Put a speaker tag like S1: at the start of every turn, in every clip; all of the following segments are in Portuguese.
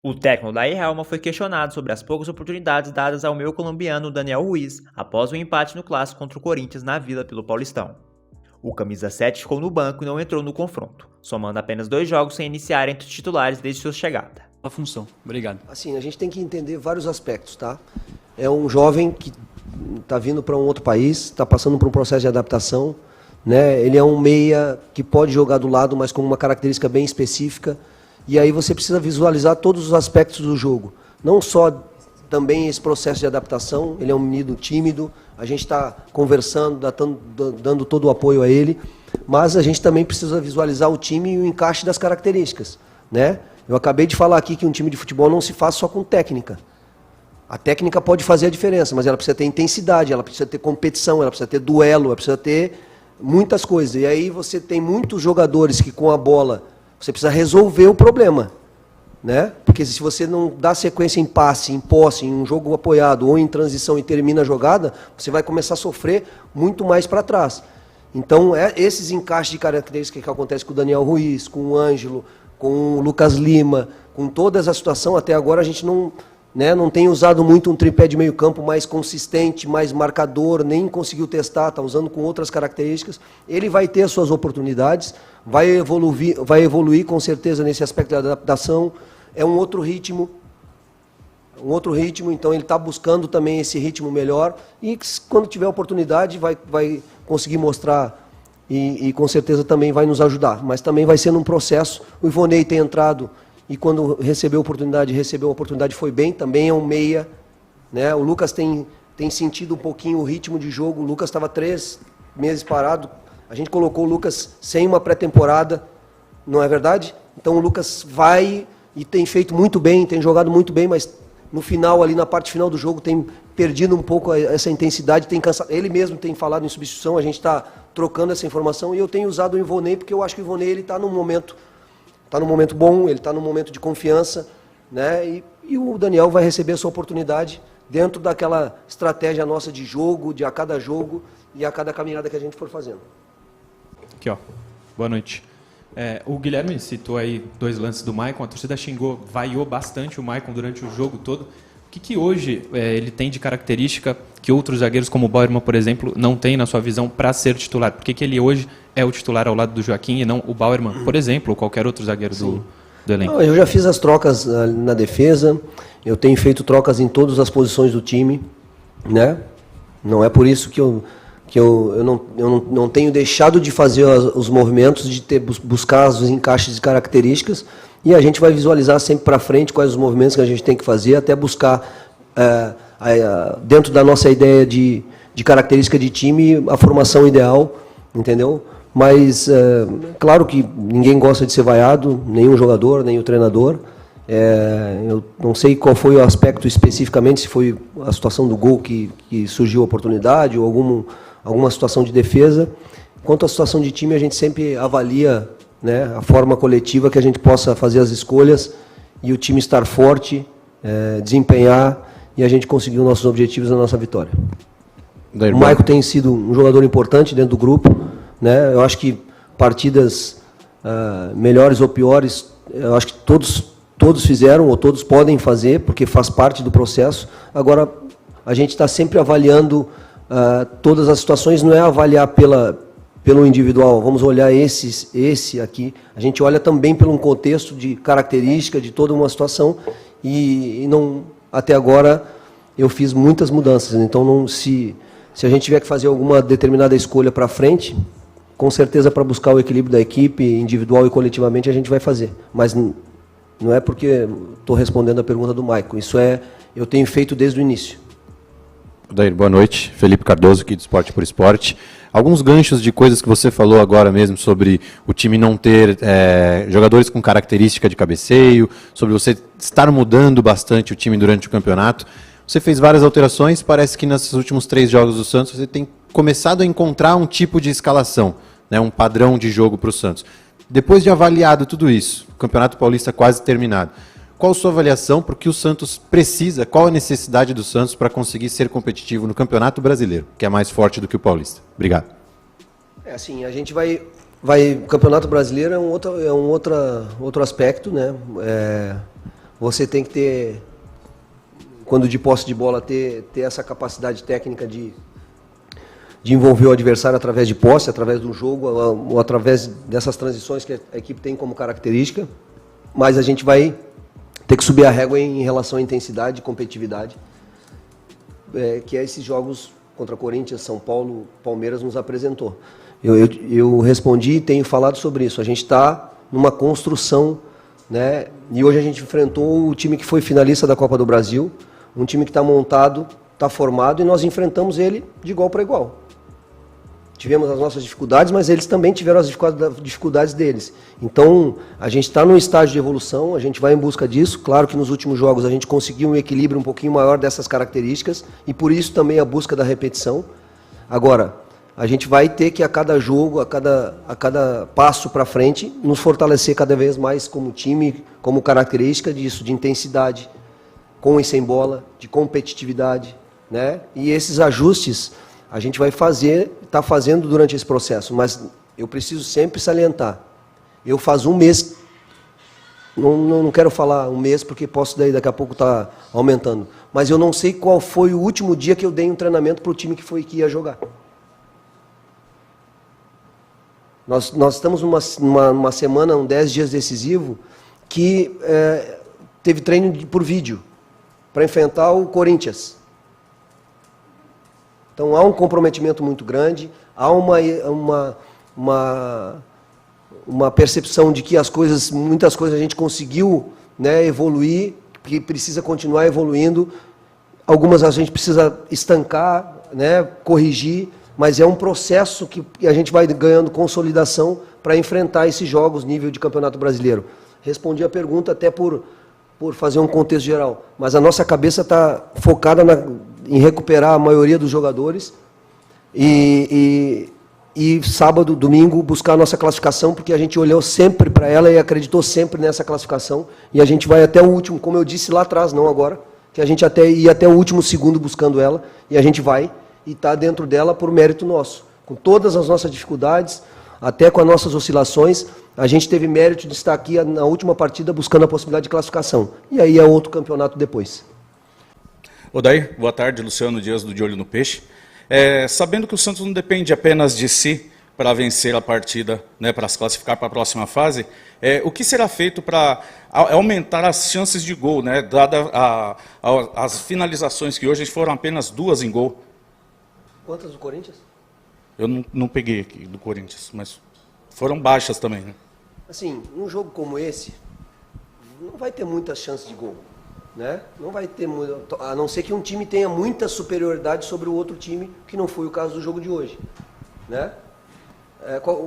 S1: O técnico da Helma foi questionado sobre as poucas oportunidades dadas ao meio colombiano Daniel Ruiz após o empate no clássico contra o Corinthians na Vila pelo Paulistão. O camisa 7 ficou no banco e não entrou no confronto, somando apenas 2 jogos sem iniciar entre os titulares desde sua chegada.
S2: A função. Obrigado.
S3: Assim, a gente tem que entender vários aspectos, tá? É um jovem que está vindo para um outro país, está passando por um processo de adaptação, né? Ele é um meia que pode jogar do lado, mas com uma característica bem específica. E aí você precisa visualizar todos os aspectos do jogo. Não só também esse processo de adaptação, ele é um menino tímido, a gente está conversando, dando todo o apoio a ele, mas a gente também precisa visualizar o time e o encaixe das características, né? Eu acabei de falar aqui que um time de futebol não se faz só com técnica. A técnica pode fazer a diferença, mas ela precisa ter intensidade, ela precisa ter competição, ela precisa ter duelo, ela precisa ter muitas coisas. E aí você tem muitos jogadores que com a bola você precisa resolver o problema, né? Porque se você não dá sequência em passe, em posse, em um jogo apoiado ou em transição e termina a jogada, você vai começar a sofrer muito mais para trás. Então, esses encaixes de características que acontecem com o Daniel Ruiz, com o Ângelo, com o Lucas Lima, com toda essa situação, até agora a gente não tem usado muito um tripé de meio campo mais consistente, mais marcador, nem conseguiu testar, está usando com outras características. Ele vai ter as suas oportunidades, vai evoluir com certeza nesse aspecto da adaptação. É um outro ritmo, então ele está buscando também esse ritmo melhor e quando tiver oportunidade vai conseguir mostrar e com certeza também vai nos ajudar. Mas também vai ser num processo. O Ivonei tem entrado e quando recebeu a oportunidade foi bem, também é um meia, né? O Lucas tem sentido um pouquinho o ritmo de jogo, o Lucas estava 3 meses parado, a gente colocou o Lucas sem uma pré-temporada, não é verdade? Então o Lucas vai e tem feito muito bem, tem jogado muito bem, mas no final, ali na parte final do jogo, tem perdido um pouco essa intensidade, tem cansado. Ele mesmo tem falado em substituição, a gente está trocando essa informação e eu tenho usado o Ivonei, porque eu acho que o Ivonei está num momento bom, ele está num momento de confiança, né? E o Daniel vai receber a sua oportunidade dentro daquela estratégia nossa de jogo, de a cada jogo e a cada caminhada que a gente for fazendo.
S4: Aqui, ó. Boa noite. O Guilherme citou aí 2 lances do Maicon, a torcida vaiou bastante o Maicon durante o jogo todo. O que hoje ele tem de característica que outros zagueiros, como o Bauerman, por exemplo, não tem na sua visão para ser titular? Por que ele hoje é o titular ao lado do Joaquim e não o Bauerman, por exemplo, ou qualquer outro zagueiro do elenco?
S3: Eu já fiz as trocas na defesa, eu tenho feito trocas em todas as posições do time, né? Não é por isso que eu não tenho deixado de fazer os movimentos, de buscar os encaixes de características, e a gente vai visualizar sempre para frente quais os movimentos que a gente tem que fazer, até buscar, dentro da nossa ideia de característica de time, a formação ideal, entendeu? Mas, claro que ninguém gosta de ser vaiado, nem o jogador, nem o treinador. Eu não sei qual foi o aspecto especificamente, se foi a situação do gol que surgiu a oportunidade, ou alguma situação de defesa. Quanto à situação de time, a gente sempre avalia, né, a forma coletiva que a gente possa fazer as escolhas e o time estar forte, desempenhar e a gente conseguir os nossos objetivos na nossa vitória. O Maicon tem sido um jogador importante dentro do grupo, né? Eu acho que partidas melhores ou piores, eu acho que todos fizeram ou todos podem fazer, porque faz parte do processo. Agora, a gente está sempre avaliando todas as situações, não é avaliar pelo individual, vamos olhar esse aqui. A gente olha também pelo contexto de característica de toda uma situação e não, até agora eu fiz muitas mudanças. Então, se a gente tiver que fazer alguma determinada escolha para frente, com certeza para buscar o equilíbrio da equipe, individual e coletivamente, a gente vai fazer. Mas não é porque estou respondendo a pergunta do Maicon, eu tenho feito desde o início.
S5: Dair, boa noite. Felipe Cardoso, aqui do Esporte por Esporte. Alguns ganchos de coisas que você falou agora mesmo sobre o time não ter jogadores com característica de cabeceio, sobre você estar mudando bastante o time durante o campeonato. Você fez várias alterações, parece que nesses últimos 3 jogos do Santos você tem começado a encontrar um tipo de escalação, né, um padrão de jogo para o Santos. Depois de avaliado tudo isso, o Campeonato Paulista quase terminado, qual a sua avaliação para o que o Santos precisa, qual a necessidade do Santos para conseguir ser competitivo no Campeonato Brasileiro, que é mais forte do que o Paulista? Obrigado.
S3: Assim, a gente o Campeonato Brasileiro é um outro aspecto, né? você tem que ter, quando de posse de bola, ter essa capacidade técnica de envolver o adversário através de posse, através do jogo, ou através dessas transições que a equipe tem como característica, mas a gente vai ter que subir a régua em relação à intensidade e competitividade, que é esses jogos contra Corinthians, São Paulo, Palmeiras nos apresentou. Eu respondi e tenho falado sobre isso. A gente está numa construção, né? E hoje a gente enfrentou o time que foi finalista da Copa do Brasil, um time que está montado, está formado, e nós enfrentamos ele de igual para igual. Tivemos as nossas dificuldades, mas eles também tiveram as dificuldades deles. Então, a gente está num estágio de evolução, a gente vai em busca disso. Claro que nos últimos jogos a gente conseguiu um equilíbrio um pouquinho maior dessas características, e por isso também a busca da repetição. Agora, a gente vai ter que, a cada jogo, a cada passo para frente, nos fortalecer cada vez mais como time, como característica disso, de intensidade, com e sem bola, de competitividade, né? E esses ajustes a gente vai está fazendo durante esse processo, mas eu preciso sempre salientar. Eu faz um mês, não quero falar um mês, porque posso daqui a pouco estar aumentando, mas eu não sei qual foi o último dia que eu dei um treinamento para o time que ia jogar. Nós estamos numa semana, 10 dias decisivo, que teve treino por vídeo, para enfrentar o Corinthians. Então, há um comprometimento muito grande, há uma percepção de que muitas coisas a gente conseguiu, né, evoluir, que precisa continuar evoluindo, algumas a gente precisa estancar, né, corrigir, mas é um processo que a gente vai ganhando consolidação para enfrentar esses jogos nível de Campeonato Brasileiro. Respondi a pergunta até por fazer um contexto geral, mas a nossa cabeça está focada em recuperar a maioria dos jogadores e sábado, domingo, buscar a nossa classificação, porque a gente olhou sempre para ela e acreditou sempre nessa classificação, e a gente vai até o último, como eu disse lá atrás, não agora, que a gente ia até o último segundo buscando ela, e a gente vai, e está dentro dela por mérito nosso. Com todas as nossas dificuldades, até com as nossas oscilações, a gente teve mérito de estar aqui na última partida buscando a possibilidade de classificação. E aí é outro campeonato depois.
S2: Odair, boa tarde, Luciano Dias do De Olho no Peixe. Sabendo que o Santos não depende apenas de si para vencer a partida, né, para se classificar para a próxima fase, o que será feito para aumentar as chances de gol, né, dada as finalizações que hoje foram apenas 2 em gol?
S3: Quantas do Corinthians?
S2: Eu não peguei aqui do Corinthians, mas foram baixas também, né?
S3: Assim, num jogo como esse, não vai ter muitas chances de gol, né? Não vai ter, a não ser que um time tenha muita superioridade sobre o outro time, que não foi o caso do jogo de hoje, né?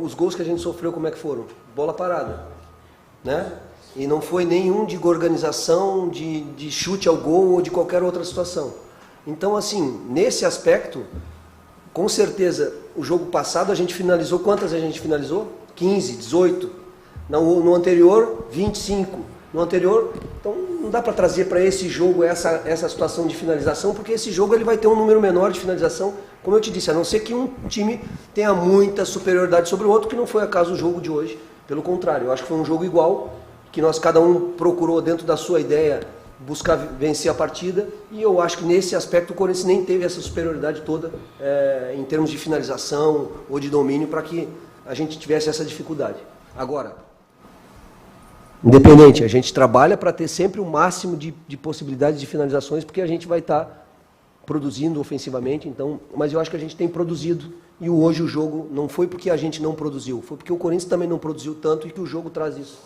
S3: Os gols que a gente sofreu, como é que foram? Bola parada, né? E não foi nenhum de organização, de chute ao gol ou de qualquer outra situação. Então, assim, nesse aspecto, com certeza, o jogo passado a gente finalizou, quantas a gente finalizou? 15, 18. No anterior, 25. No anterior, então não dá para trazer para esse jogo essa situação de finalização, porque esse jogo ele vai ter um número menor de finalização, como eu te disse, a não ser que um time tenha muita superioridade sobre o outro, que não foi o caso do jogo de hoje. Pelo contrário, eu acho que foi um jogo igual, que cada um procurou dentro da sua ideia buscar vencer a partida, e eu acho que nesse aspecto o Corinthians nem teve essa superioridade toda em termos de finalização ou de domínio para que a gente tivesse essa dificuldade. Agora, independente, a gente trabalha para ter sempre o máximo de possibilidades de finalizações, porque a gente vai estar produzindo ofensivamente, então, mas eu acho que a gente tem produzido, e hoje o jogo não foi porque a gente não produziu, foi porque o Corinthians também não produziu tanto e que o jogo traz isso.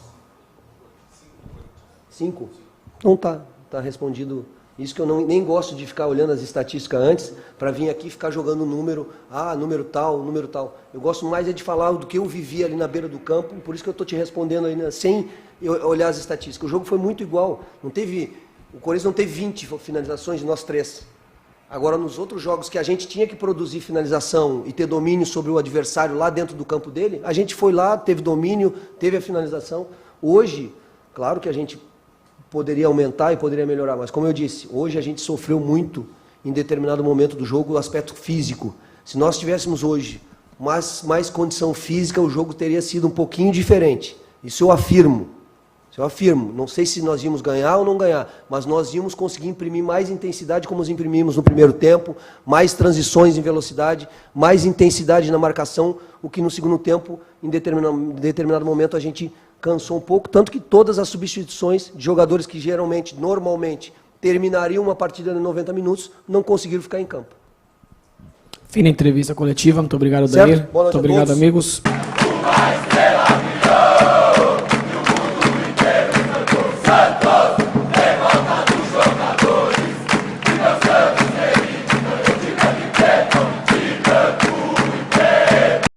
S3: 5? Então tá respondido isso, que eu nem gosto de ficar olhando as estatísticas antes para vir aqui ficar jogando número tal, número tal. Eu gosto mais de falar do que eu vivi ali na beira do campo, por isso que eu estou te respondendo ainda sem olhar as estatísticas. O jogo foi muito igual, o Corinthians não teve 20 finalizações de nós 3. Agora, nos outros jogos que a gente tinha que produzir finalização e ter domínio sobre o adversário lá dentro do campo dele, a gente foi lá, teve domínio, teve a finalização. Hoje, claro que a gente poderia aumentar e poderia melhorar, mas como eu disse, hoje a gente sofreu muito em determinado momento do jogo o aspecto físico. Se nós tivéssemos hoje mais condição física, o jogo teria sido um pouquinho diferente. Isso eu afirmo. Eu afirmo, não sei se nós íamos ganhar ou não ganhar, mas nós íamos conseguir imprimir mais intensidade como nós imprimimos no primeiro tempo, mais transições em velocidade, mais intensidade na marcação, o que no segundo tempo, em determinado momento, a gente cansou um pouco, tanto que todas as substituições de jogadores que geralmente, normalmente, terminariam uma partida de 90 minutos, não conseguiram ficar em campo.
S6: Fim da entrevista coletiva, muito obrigado,
S3: Certo?
S6: Dair.
S3: Boa noite
S6: Muito obrigado,
S3: a todos.
S6: amigos.